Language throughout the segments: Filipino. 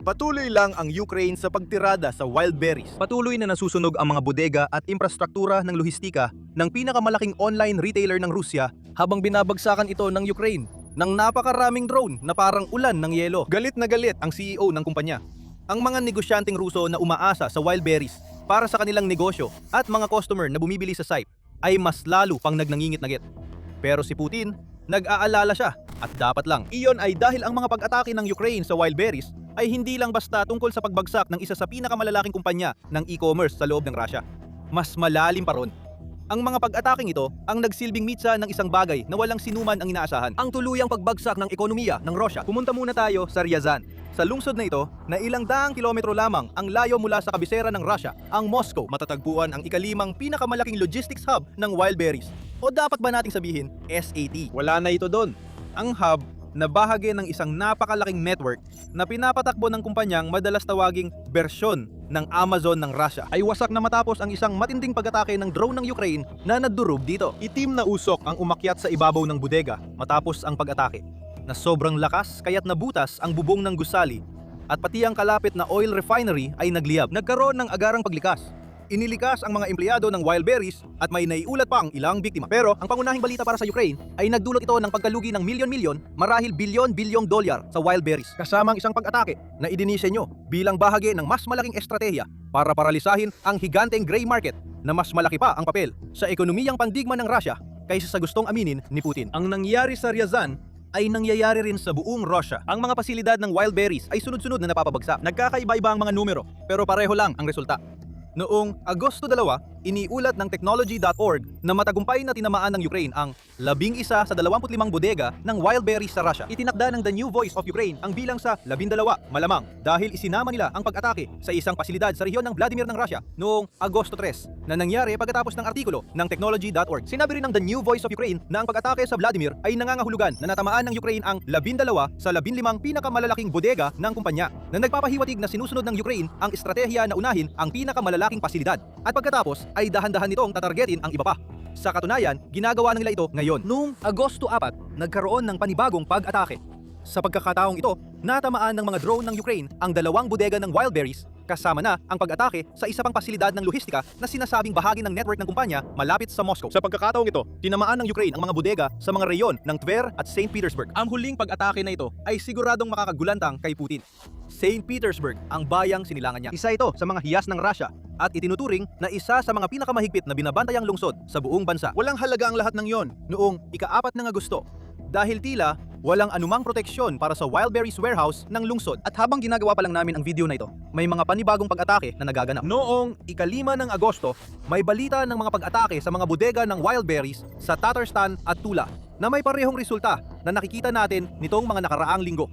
Patuloy lang ang Ukraine sa pagtirada sa wild berries. Patuloy na nasusunog ang mga bodega at infrastruktura ng lohistika ng pinakamalaking online retailer ng Rusya habang binabagsakan ito ng Ukraine ng napakaraming drone na parang ulan ng yelo. Galit na galit ang CEO ng kumpanya. Ang mga negosyanteng Ruso na umaasa sa wild berries para sa kanilang negosyo at mga customer na bumibili sa site ay mas lalo pang nagnangingit-ngit. Pero si Putin, nag-aalala siya at dapat lang. Iyon ay dahil ang mga pag-atake ng Ukraine sa wild berries ay hindi lang basta tungkol sa pagbagsak ng isa sa pinakamalalaking kumpanya ng e-commerce sa loob ng Russia. Mas malalim pa ron. Ang mga pag-ataking ito ang nagsilbing mitsa ng isang bagay na walang sinuman ang inaasahan. Ang tuluyang pagbagsak ng ekonomiya ng Russia. Pumunta muna tayo sa Ryazan. Sa lungsod na ito, na ilang daang kilometro lamang ang layo mula sa kabisera ng Russia, ang Moscow, matatagpuan ang ikalimang pinakamalaking logistics hub ng wild berries. O dapat ba nating sabihin, SAT? Wala na ito doon. Ang hub na bahagi ng isang napakalaking network na pinapatakbo ng kumpanyang madalas tawaging bersyon ng Amazon ng Russia ay wasak na matapos ang isang matinding pag-atake ng drone ng Ukraine na nadurog dito. Itim na usok ang umakyat sa ibabaw ng bodega matapos ang pag-atake na sobrang lakas kaya't nabutas ang bubong ng gusali at pati ang kalapit na oil refinery ay nagliyab. Nagkaroon ng agarang paglikas. Iniligtas ang mga empleyado ng wild berries at may naiulat pa ang ilang biktima. Pero ang pangunahing balita para sa Ukraine ay nagdulot ito ng pagkalugi ng milyon-milyon, marahil bilyon-bilyong dolyar sa wild berries. Kasamang isang pag-atake na idinisenyo bilang bahagi ng mas malaking estratehiya para paralisahin ang higanteng gray market na mas malaki pa ang papel sa ekonomiyang pandigma ng Russia kaysa sa gustong aminin ni Putin. Ang nangyari sa Ryazan ay nangyayari rin sa buong Russia. Ang mga pasilidad ng wild berries ay sunod-sunod na napapabagsak. Nagkakaiba-iba ang mga numero pero pareho lang ang resulta. Noong Agosto 2, iniulat ng technology.org na matagumpay na tinamaan ng Ukraine ang 11 sa 25 bodega ng wild berries sa Russia. Itinakda ng The New Voice of Ukraine ang bilang sa 12, malamang dahil isinama nila ang pag-atake sa isang pasilidad sa rehiyon ng Vladimir ng Russia noong Agosto 3 na nangyari pagkatapos ng artikulo ng technology.org. Sinabi rin ng The New Voice of Ukraine na ang pag-atake sa Vladimir ay nangangahulugan na natamaan ng Ukraine ang 12 sa 15 pinakamalalaking bodega ng kumpanya na nagpapahiwatig na sinusunod ng Ukraine ang estratehiya na unahin ang pinakamalalaking pasilidad at pagkatapos ay dahan-dahan nitong tatargetin ang iba pa. Sa katunayan, ginagawa nila ito ngayon. Noong Agosto 4, nagkaroon ng panibagong pag-atake. Sa pagkakataong ito, natamaan ng mga drone ng Ukraine ang 2 bodega ng wild berries kasama na ang pag-atake sa isa pang pasilidad ng lohistika na sinasabing bahagi ng network ng kumpanya malapit sa Moscow. Sa pagkakataong ito, tinamaan ng Ukraine ang mga bodega sa mga reyon ng Tver at St. Petersburg. Ang huling pag-atake na ito ay siguradong makakagulantang kay Putin. St. Petersburg ang bayang sinilangan niya. Isa ito sa mga hiyas ng Russia at itinuturing na isa sa mga pinakamahigpit na binabantayang lungsod sa buong bansa. Walang halaga ang lahat ng yon noong ika-4 ng Agosto dahil tila walang anumang proteksyon para sa wild berries warehouse ng lungsod. At habang ginagawa pa lang namin ang video na ito, may mga panibagong pag-atake na nagaganap. Noong ika-5 ng Agosto, may balita ng mga pag-atake sa mga bodega ng wild berries sa Tatarstan at Tula na may parehong resulta na nakikita natin nitong mga nakaraang linggo.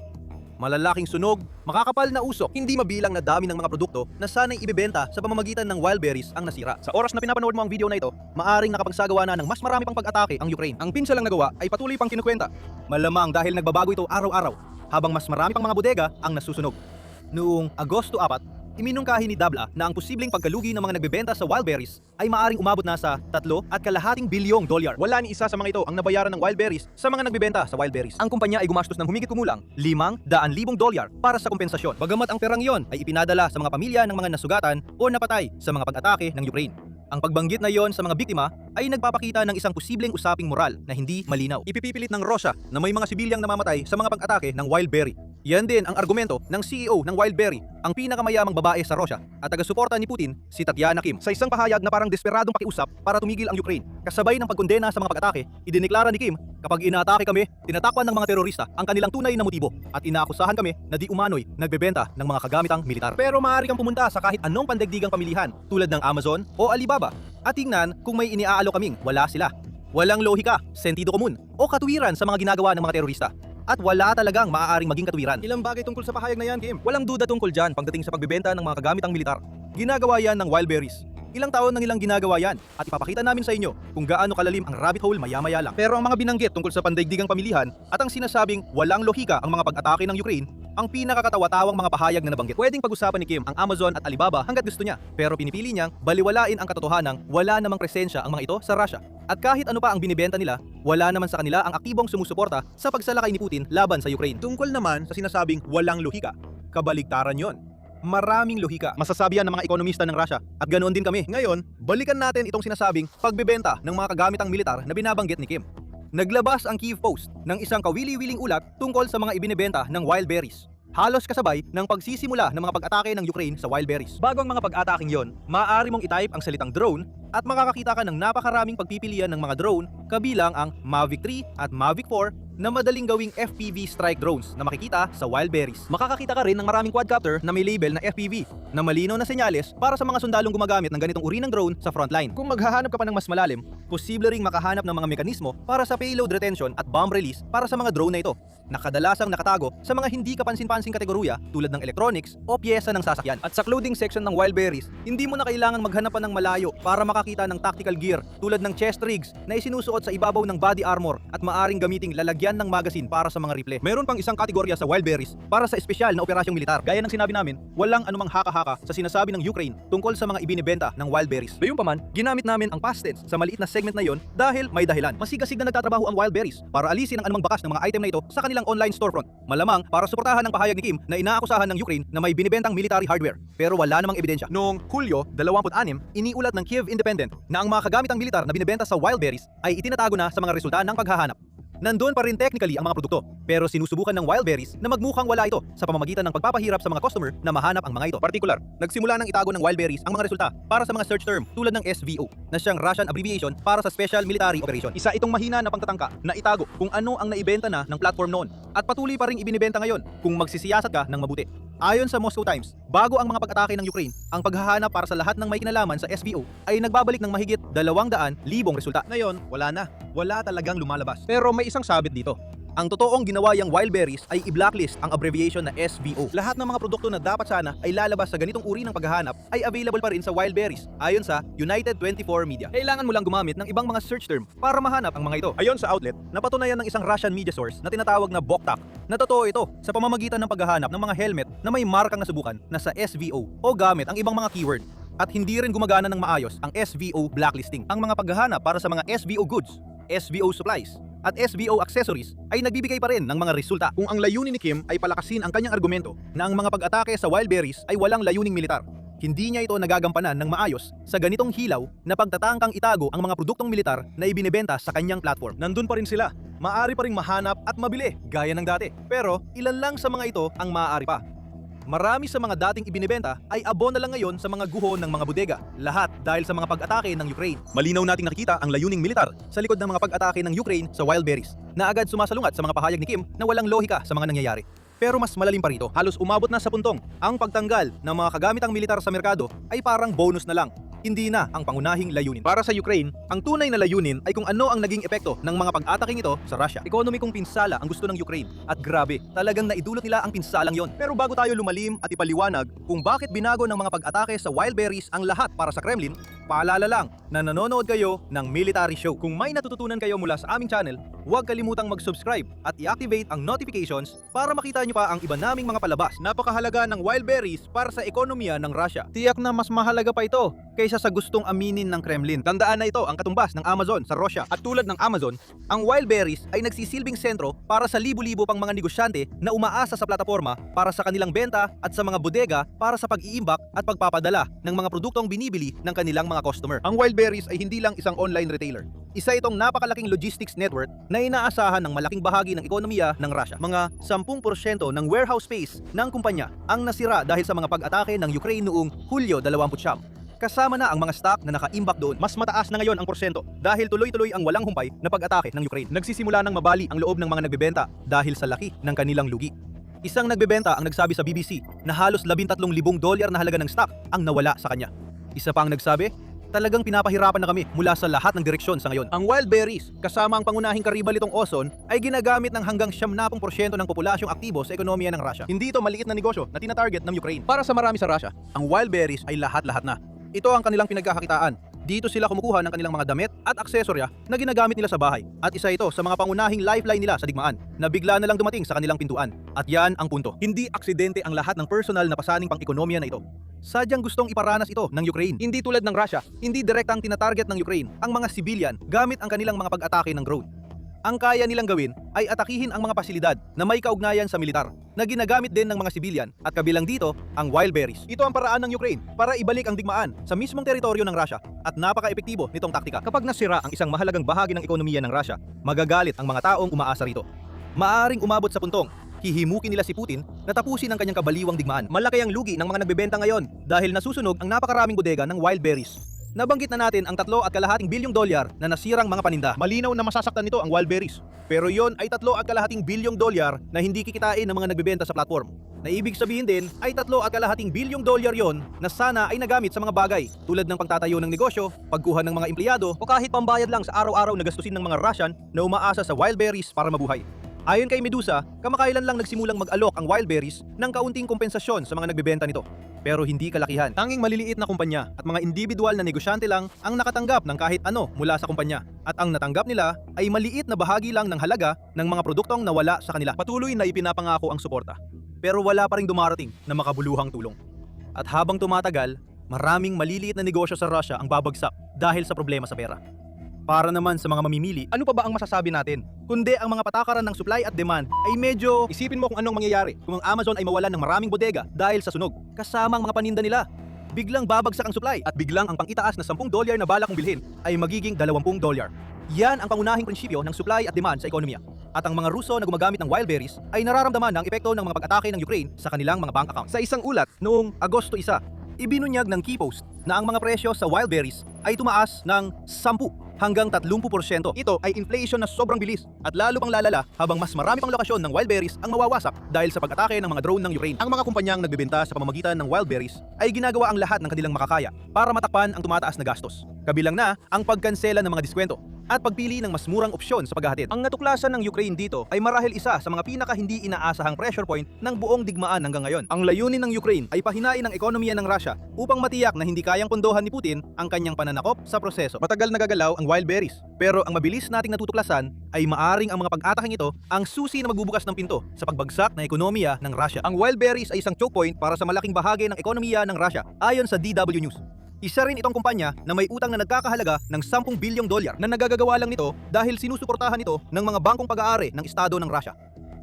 Malalaking sunog, makakapal na usok, hindi mabilang na dami ng mga produkto na sana'y ibebenta sa pamamagitan ng wild berries ang nasira. Sa oras na pinapanood mo ang video na ito, maaring nakapagsagawa na ng mas marami pang pag-atake ang Ukraine. Ang pinsalang nagawa ay patuloy pang kinukwenta. Malamang dahil nagbabago ito araw-araw, habang mas marami pang mga bodega ang nasusunog. Noong Agosto 4, iminungkahi ni Dabla na ang posibleng pagkalugi ng mga nagbebenta sa wild berries ay maaring umabot na sa 3.2 bilyong dolyar. Wala ni isa sa mga ito ang nabayaran ng wild berries sa mga nagbebenta sa wild berries. Ang kumpanya ay gumastos ng humigit kumulang 500,000 dolyar para sa kompensasyon. Bagamat ang perang yon ay ipinadala sa mga pamilya ng mga nasugatan o napatay sa mga pag-atake ng Ukraine. Ang pagbanggit na yon sa mga biktima ay nagpapakita ng isang posibleng usaping moral na hindi malinaw. Ipipilit ng Russia na may mga sibilyang namamatay sa mga pag-atake ng wild berry. Yan din ang argumento ng CEO ng Wild Berry, ang pinakamayamang babae sa Russia at taga-suporta ni Putin, si Tatiana Kim. Sa isang pahayag na parang desperadong pakiusap para tumigil ang Ukraine, kasabay ng pagkondena sa mga pag-atake, idineklara ni Kim, kapag inaatake kami, tinatakpan ng mga terorista ang kanilang tunay na motibo at inaakusahan kami na di umano'y nagbebenta ng mga kagamitang militar. Pero maaari kang pumunta sa kahit anong pandaigdigang pamilihan tulad ng Amazon o Alibaba at tingnan kung may iniaalo kaming wala sila. Walang lohika, sentido komun o katuwiran sa mga ginagawa ng mga terorista. At wala talagang maaaring maging katuwiran. Ilang bagay tungkol sa pahayag na yan, Kim? Walang duda tungkol dyan pagdating sa pagbebenta ng mga kagamitang militar. Ginagawa yan ng wild berries. Ilang taon nang ilang ginagawa yan at ipapakita namin sa inyo kung gaano kalalim ang rabbit hole maya-maya lang. Pero ang mga binanggit tungkol sa pandaigdigang pamilihan at ang sinasabing walang lohika ang mga pag-atake ng Ukraine ang pinakakatawa-tawang mga pahayag na nabanggit. Pwedeng pag-usapan ni Kim ang Amazon at Alibaba hanggat gusto niya, pero pinipili niyang baliwalain ang katotohanang wala namang presensya ang mga ito sa Russia. At kahit ano pa ang binibenta nila, wala naman sa kanila ang aktibong sumusuporta sa pagsalakay ni Putin laban sa Ukraine. Tungkol naman sa sinasabing walang lohika, kabaligtaran yon. Maraming lohika. Masasabi yan ng mga ekonomista ng Russia at ganoon din kami. Ngayon, balikan natin itong sinasabing Pagbebenta ng mga kagamitang militar na binabanggit ni Kim. Naglabas ang Kyiv Post ng isang kawili-wiling ulat tungkol sa mga ibinebenta ng wild berries. Halos kasabay ng pagsisimula ng mga pag-atake ng Ukraine sa wild berries. Bago ang mga pag-ataking yon, maaari mong itype ang salitang drone at makakakita ka ng napakaraming pagpipilian ng mga drone kabilang ang Mavic 3 at Mavic 4 na madaling gawing FPV strike drones na makikita sa wild berries. Makakakita ka rin ng maraming quadcopter na may label na FPV na malinaw na senyales para sa mga sundalong gumagamit ng ganitong uri ng drone sa frontline. Kung maghahanap ka pa ng mas malalim, posible ring makahanap ng mga mekanismo para sa payload retention at bomb release para sa mga drone na ito, na kadalasang nakatago sa mga hindi kapansin-pansing kategorya tulad ng electronics o piyesa ng sasakyan. At sa clothing section ng wild berries, hindi mo na kailangan maghanap pa ng malayo para makakita ng tactical gear tulad ng chest rigs na isinusuot sa ibabaw ng body armor at maaring gamiting lalagyan ng magazine para sa mga rifle. Meron pang isang kategorya sa wild berries para sa espesyal na operasyong militar. Gaya ng sinabi namin, walang anumang haka-haka sa sinasabi ng Ukraine tungkol sa mga ibinebenta ng wild berries. Gayunpaman, ginamit namin ang past tense sa maliit na segment na yon dahil may dahilan. Masigasig na nagtatrabaho ang wild berries para alisin ang anumang bakas ng mga item na ito sa kanilang online storefront. Malamang para suportahan ang pahayag ni Kim na inaakusahan ng Ukraine na may binibentang military hardware pero wala namang ebidensya. Noong Hulyo 26, iniulat ng Kyiv Independent na ang mga kagamitang militar na binibenta sa wild berries ay itinatago na sa mga resulta ng paghahanap. Nandun pa rin technically ang mga produkto, pero sinusubukan ng wild berries na magmukhang wala ito sa pamamagitan ng pagpapahirap sa mga customer na mahanap ang mga ito. Partikular, nagsimula ng itago ng wild berries ang mga resulta para sa mga search term tulad ng SVO, na siyang Russian abbreviation para sa Special Military Operation. Isa itong mahina na pangtatangka na itago kung ano ang naibenta na ng platform noon at patuloy pa ring ibinibenta ngayon kung magsisiyasat ka ng mabuti. Ayon sa Moscow Times, bago ang mga pag-atake ng Ukraine, ang paghahanap para sa lahat ng may kinalaman sa SVO ay nagbabalik ng mahigit 200,000 resulta. Ngayon, wala na. Wala talagang lumalabas. Pero may isang sabit dito. Ang totoong ginawa yung wild berries ay i-blacklist ang abbreviation na SVO. Lahat ng mga produkto na dapat sana ay lalabas sa ganitong uri ng paghahanap ay available pa rin sa wild berries ayon sa United 24 Media. Kailangan mo lang gumamit ng ibang mga search term para mahanap ang mga ito. Ayon sa outlet, napatunayan ng isang Russian media source na tinatawag na Boktak na totoo ito sa pamamagitan ng paghahanap ng mga helmet na may markang nasubukan na sa SVO o gamit ang ibang mga keyword. At hindi rin gumagana ng maayos ang SVO blacklisting. Ang mga paghahanap para sa mga SVO goods, SVO supplies, at SVO accessories ay nagbibigay pa rin ng mga resulta. Kung ang layunin ni Kim ay palakasin ang kanyang argumento na ang mga pag-atake sa wild berries ay walang layuning militar, hindi niya ito nagagampanan ng maayos sa ganitong hilaw na pagtatangkang itago ang mga produktong militar na ibinebenta sa kanyang platform. Nandun pa rin sila, maaari pa ring mahanap at mabili gaya ng dati. Pero ilan lang sa mga ito ang maaari pa. Marami sa mga dating ibinebenta ay abon na lang ngayon sa mga guho ng mga bodega. Lahat dahil sa mga pag-atake ng Ukraine. Malinaw nating nakikita ang layuning militar sa likod ng mga pag-atake ng Ukraine sa wild berries, na agad sumasalungat sa mga pahayag ni Kim na walang lohika sa mga nangyayari. Pero mas malalim pa rito, halos umabot na sa puntong ang pagtanggal ng mga kagamitang militar sa merkado ay parang bonus na lang, hindi na ang pangunahing layunin. Para sa Ukraine, ang tunay na layunin ay kung ano ang naging epekto ng mga pag-ataking ito sa Russia. Ekonomikong pinsala ang gusto ng Ukraine at grabe, talagang naidulot nila ang pinsalang yon. Pero bago tayo lumalim at ipaliwanag kung bakit binago ng mga pag-atake sa wild berries ang lahat para sa Kremlin, paalala lang na nanonood kayo ng military show. Kung may natututunan kayo mula sa aming channel, huwag kalimutang mag-subscribe at i-activate ang notifications para makita nyo pa ang iba naming mga palabas. Napakahalaga ng wild berries para sa ekonomiya ng Russia. Tiyak na mas mahalaga pa ito kaysa sa gustong aminin ng Kremlin. Tandaan na ito ang katumbas ng Amazon sa Russia. At tulad ng Amazon, ang wild berries ay nagsisilbing sentro para sa libu-libo pang mga negosyante na umaasa sa plataforma para sa kanilang benta at sa mga bodega para sa pag-iimbak at pagpapadala ng mga produktong binibili ng kanilang mga customer. Ang wild berries ay hindi lang isang online retailer. Isa itong napakalaking logistics network na inaasahan ng malaking bahagi ng ekonomiya ng Russia. Mga 10% ng warehouse space ng kumpanya ang nasira dahil sa mga pag-atake ng Ukraine noong Hulyo 29. Kasama na ang mga stock na naka-imbak doon, mas mataas na ngayon ang porsyento dahil tuloy-tuloy ang walang humpay na pag-atake ng Ukraine. Nagsisimula ng mabali ang loob ng mga nagbebenta dahil sa laki ng kanilang lugi. Isang nagbebenta ang nagsabi sa BBC na halos $13,000 na halaga ng stock ang nawala sa kanya. Isa pa ang nagsabi, talagang pinapahirapan na kami mula sa lahat ng direksyon sa ngayon. Ang wild berries, kasama ang pangunahing karibal itong Ozon, ay ginagamit ng hanggang 70% ng populasyong aktibo sa ekonomiya ng Russia. Hindi ito maliit na negosyo na tinatarget ng Ukraine. Para sa marami sa Russia, ang wild berries ay lahat-lahat na. Ito ang kanilang pinagkakakitaan. Dito sila kumukuha ng kanilang mga damit at aksesorya na ginagamit nila sa bahay. At isa ito sa mga pangunahing lifeline nila sa digmaan na bigla na lang dumating sa kanilang pintuan. At yan ang punto. Hindi aksidente ang lahat ng personal na pasaning pang-ekonomiya na ito. Sadyang gustong iparanas ito ng Ukraine. Hindi tulad ng Russia, hindi direktang tinatarget ng Ukraine ang mga civilian gamit ang kanilang mga pag-atake ng drone. Ang kaya nilang gawin ay atakihin ang mga pasilidad na may kaugnayan sa militar na ginagamit din ng mga sibilyan at kabilang dito ang wild berries. Ito ang paraan ng Ukraine para ibalik ang digmaan sa mismong teritoryo ng Russia at napaka-epektibo nitong taktika. Kapag nasira ang isang mahalagang bahagi ng ekonomiya ng Russia, magagalit ang mga taong umaasa rito. Maaring umabot sa puntong hihimukin nila si Putin na tapusin ang kanyang kabaliwang digmaan. Malaki ang lugi ng mga nagbebenta ngayon dahil nasusunog ang napakaraming bodega ng wild berries. Nabanggit na natin ang $3.2 bilyong na nasirang mga paninda. Malinaw na masasaktan nito ang wild berries. Pero yon ay $3.2 bilyong na hindi kikitain ng mga nagbebenta sa platform. Na ibig sabihin din ay $3.2 bilyong yon na sana ay nagamit sa mga bagay tulad ng pagtatayo ng negosyo, pagkuha ng mga empleyado o kahit pambayad lang sa araw-araw na gastusin ng mga Russian na umaasa sa wild berries para mabuhay. Ayon kay Medusa, kamakailan lang nagsimulang mag-alok ang wild berries ng kaunting kompensasyon sa mga nagbebenta nito. Pero hindi kalakihan. Tanging maliliit na kumpanya at mga individual na negosyante lang ang nakatanggap ng kahit ano mula sa kumpanya. At ang natanggap nila ay maliit na bahagi lang ng halaga ng mga produktong nawala sa kanila. Patuloy na ipinapangako ang suporta. Pero wala pa ring dumarating na makabuluhang tulong. At habang tumatagal, maraming maliliit na negosyo sa Russia ang babagsak dahil sa problema sa pera. Para naman sa mga mamimili, ano pa ba ang masasabi natin? Kundi ang mga patakaran ng supply at demand ay medyo isipin mo kung anong mangyayari kung ang Amazon ay mawalan ng maraming bodega dahil sa sunog, kasama ang mga paninda nila. Biglang babagsak ang supply at biglang ang pang-itaas na $10 na balak mong bilhin ay magiging $20. Yan ang pangunahing prinsipyo ng supply at demand sa ekonomiya. At ang mga Ruso na gumagamit ng wild berries ay nararamdaman ng epekto ng mga pag-atake ng Ukraine sa kanilang mga bank account. Sa isang ulat noong Agosto 1, ibinunyag ng Keypost na ang mga presyo sa wild berries ay tumaas ng 10 hanggang 30%. Ito ay inflation na sobrang bilis at lalo pang lalala habang mas marami pang lokasyon ng wild berries ang mawawasak dahil sa pag-atake ng mga drone ng Ukraine. Ang mga kumpanyang nagbebenta sa pamamagitan ng wild berries ay ginagawa ang lahat ng kanilang makakaya para matakpan ang tumataas na gastos. Kabilang na ang pagkansela ng mga diskwento at pagpili ng mas murang opsyon sa paghahatid. Ang natuklasan ng Ukraine dito ay marahil isa sa mga pinaka hindi inaasahang pressure point ng buong digmaan hanggang ngayon. Ang layunin ng Ukraine ay pahinain ang ekonomiya ng Russia upang matiyak na hindi kayang pondohan ni Putin ang kanyang pananakop sa proseso. Matagal na gagalaw ang wild berries, pero ang mabilis nating natutuklasan ay maaring ang mga pag-ataking ito ang susi na magbubukas ng pinto sa pagbagsak ng ekonomiya ng Russia. Ang wild berries ay isang choke point para sa malaking bahagi ng ekonomiya ng Russia ayon sa DW News. Isa rin itong kumpanya na may utang na nagkakahalaga ng $10 bilyong na nagagagawa lang nito dahil sinusuportahan ito ng mga bangkong pag-aari ng Estado ng Russia.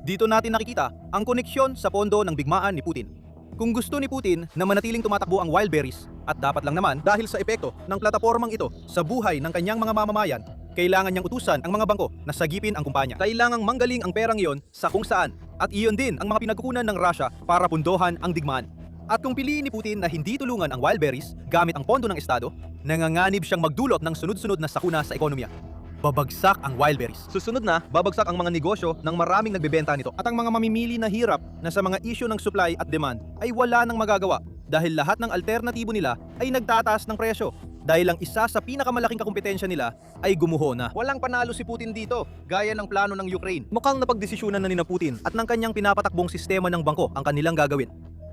Dito natin nakikita ang koneksyon sa pondo ng digmaan ni Putin. Kung gusto ni Putin na manatiling tumatakbo ang wild berries, at dapat lang naman dahil sa epekto ng platapormang ito sa buhay ng kanyang mga mamamayan, kailangan niyang utusan ang mga bangko na sagipin ang kumpanya. Kailangang manggaling ang perang iyon sa kung saan, at iyon din ang mga pinagkukunan ng Russia para pundohan ang digmaan. At kung piliin ni Putin na hindi tulungan ang wild berries gamit ang pondo ng Estado, nanganganib siyang magdulot ng sunod-sunod na sakuna sa ekonomiya. Babagsak ang wild berries. Susunod na, babagsak ang mga negosyo ng maraming nagbebenta nito. At ang mga mamimili na hirap na sa mga issue ng supply at demand ay wala nang magagawa dahil lahat ng alternatibo nila ay nagtataas ng presyo. Dahil ang isa sa pinakamalaking kakumpetensya nila ay gumuho na. Walang panalo si Putin dito, gaya ng plano ng Ukraine. Mukhang napagdesisyonan na ni Putin at ng kanyang pinapatakbong sistema ng bangko ang kanilang gagawin.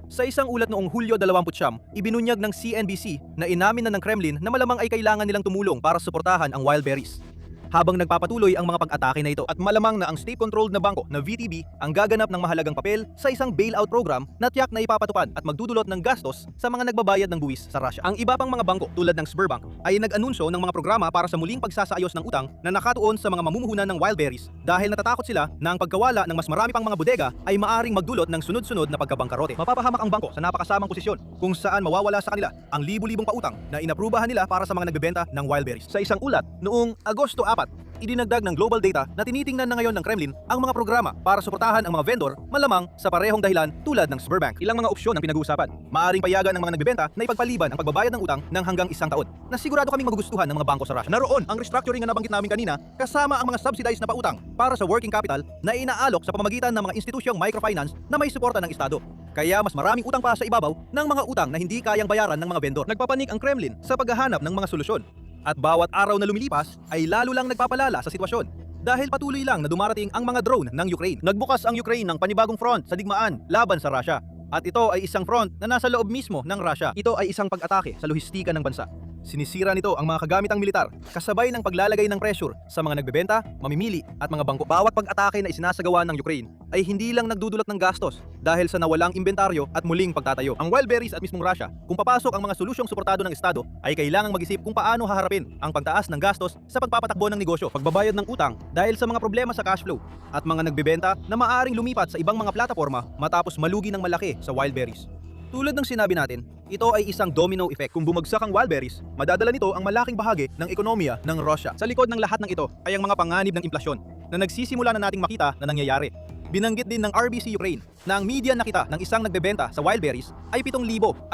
Sa isang ulat noong Hulyo 20, ibinunyag ng CNBC na inamin na ng Kremlin na malamang ay kailangan nilang tumulong para suportahan ang wild berries. Habang nagpapatuloy ang mga pag-atake na ito at malamang na ang state-controlled na bangko na VTB ang gaganap ng mahalagang papel sa isang bailout program na tiyak na ipapatupad at magdudulot ng gastos sa mga nagbabayad ng buwis sa Russia. Ang iba pang mga bangko tulad ng Sberbank ay nag-anunsyo ng mga programa para sa muling pagsasaayos ng utang na nakatuon sa mga mamumuhunan ng wild berries dahil natatakot sila na ang pagkawala ng mas marami pang mga bodega ay maaring magdulot ng sunod-sunod na pagkabangkarote. Mapapahamak ang bangko sa napakasamang posisyon kung saan mawawala sa kanila ang libu-libong pautang na inaprubahan nila para sa mga nagbebenta ng wild berries. Sa isang ulat noong Agosto 4, idinagdag ng global data na tinitingnan na ngayon ng Kremlin ang mga programa para suportahan ang mga vendor malamang sa parehong dahilan tulad ng Sberbank. Ilang mga opsyon ang pinag-uusapan. Maaring payagan ng mga nagbebenta na ipagpaliban ang pagbabayad ng utang ng hanggang 1 taon. Na sigurado kaming magugustuhan ng mga bangko sa Russia. Naroon ang restructuring na nabanggit namin kanina kasama ang mga subsidized na pautang para sa working capital na inaalok sa pamamagitan ng mga institusyong microfinance na may suporta ng Estado. Kaya mas maraming utang pa sa ibabaw ng mga utang na hindi kayang bayaran ng mga vendor. Nagpapanik ang Kremlin sa paghahanap ng mga solusyon. At bawat araw na lumilipas ay lalo lang nagpapalala sa sitwasyon dahil patuloy lang na dumarating ang mga drone ng Ukraine. Nagbukas ang Ukraine ng panibagong front sa digmaan laban sa Russia. At ito ay isang front na nasa loob mismo ng Russia. Ito ay isang pag-atake sa lohistika ng bansa. Sinisira nito ang mga kagamitang militar, kasabay ng paglalagay ng pressure sa mga nagbebenta, mamimili at mga bangko. Bawat pag-atake na isinasagawa ng Ukraine ay hindi lang nagdudulot ng gastos dahil sa nawalang inventaryo at muling pagtatayo. Ang wild berries at mismong Russia, kung papasok ang mga solusyong suportado ng Estado, ay kailangang mag-isip kung paano haharapin ang pagtaas ng gastos sa pagpapatakbo ng negosyo, pagbabayad ng utang dahil sa mga problema sa cash flow, at mga nagbebenta na maaring lumipat sa ibang mga plataforma matapos malugi ng malaki sa wild berries. Tulad ng sinabi natin, ito ay isang domino effect. Kung bumagsak ang wild berries, madadala nito ang malaking bahagi ng ekonomiya ng Russia. Sa likod ng lahat ng ito ay ang mga panganib ng implasyon na nagsisimula na nating makita na nangyayari. Binanggit din ng RBC Ukraine na ang median nakita ng isang nagbebenta sa wild berries ay $7,500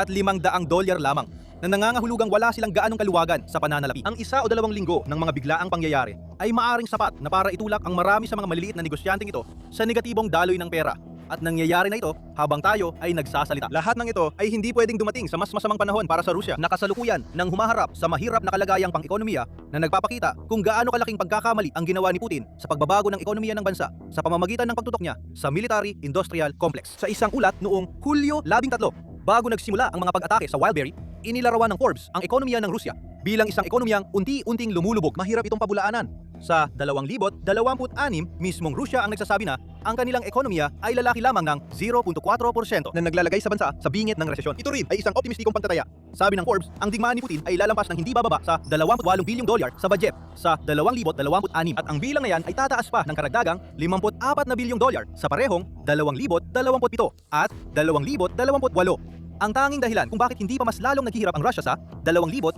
lamang, na nangangahulugang wala silang gaanong kaluwagan sa pananalapi. Ang 1 o 2 linggo ng mga biglaang pangyayari ay maaring sapat na para itulak ang marami sa mga maliliit na negosyanteng ito sa negatibong daloy ng pera. At nangyayari na ito habang tayo ay nagsasalita. Lahat ng ito ay hindi pwedeng dumating sa mas masamang panahon para sa Rusya na kasalukuyan nang humaharap sa mahirap na kalagayang pang-ekonomiya na nagpapakita kung gaano kalaking pagkakamali ang ginawa ni Putin sa pagbabago ng ekonomiya ng bansa sa pamamagitan ng pagtutok niya sa military-industrial complex. Sa isang ulat noong Hulyo 13, bago nagsimula ang mga pag-atake sa wild berry, inilarawan ng Forbes ang ekonomiya ng Rusya bilang isang ekonomiyang unti-unting lumulubog. Mahirap itong pabulaanan. Sa 2026, mismong Rusya ang nagsasabi na ang kanilang ekonomiya ay lalaki lamang ng 0.4% na naglalagay sa bansa sa bingit ng resesyon. Ito rin ay isang optimistikong pagtataya. Sabi ng Forbes, ang digmaan ni Putin ay lalampas ng hindi bababa sa $28 bilyong sa budget sa 2026, at ang bilang na yan ay tataas pa ng karagdagang $54 na bilyong sa parehong 2027 at 2028. Ang tanging dahilan kung bakit hindi pa mas lalong naghihirap ang Russia sa 2026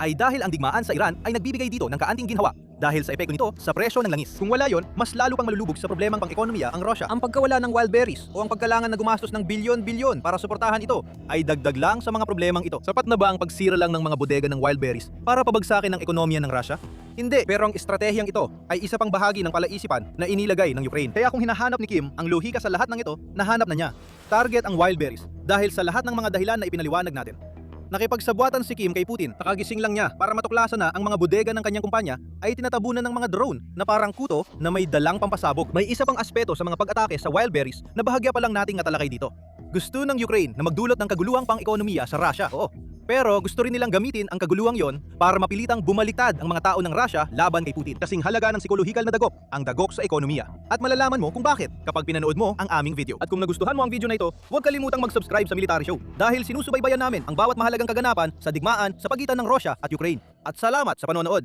ay dahil ang digmaan sa Iran ay nagbibigay dito ng kaanting ginhawa dahil sa epekto nito sa presyo ng langis. Kung wala yon, mas lalo pang malulubog sa problemang pang-ekonomiya ang Russia. Ang pagkawala ng wild berries o ang pagkalangan na gumastos ng bilyon-bilyon para suportahan ito ay dagdag lang sa mga problemang ito. Sapat na ba ang pagsira lang ng mga bodega ng wild berries para pabagsakin ang ekonomiya ng Russia? Hindi, pero ang estratehiyang ito ay isa pang bahagi ng palaisipan na inilagay ng Ukraine. Kaya kung hinahanap ni Kim ang luhi ka sa lahat ng ito, nahanap na niya. Target ang wild berries dahil sa lahat ng mga dahilan na ipinaliwanag natin. Nakipagsabwatan si Kim kay Putin, nakagising lang niya para matuklasan na ang mga bodega ng kanyang kumpanya ay tinatabunan ng mga drone na parang kuto na may dalang pampasabog. May isa pang aspeto sa mga pag-atake sa wild berries na bahagya pa lang nating natalakay dito. Gusto ng Ukraine na magdulot ng kaguluhang pang-ekonomiya sa Russia, oo. Pero gusto rin nilang gamitin ang kaguluhang yon para mapilitang bumaliktad ang mga tao ng Russia laban kay Putin. Kasing halaga ng psikolohikal na dagok, ang dagok sa ekonomiya. At malalaman mo kung bakit kapag pinanood mo ang aming video. At kung nagustuhan mo ang video na ito, huwag kalimutang mag-subscribe sa Military Show dahil sinusubaybayan namin ang bawat mahalagang kaganapan sa digmaan sa pagitan ng Russia at Ukraine. At salamat sa panonood!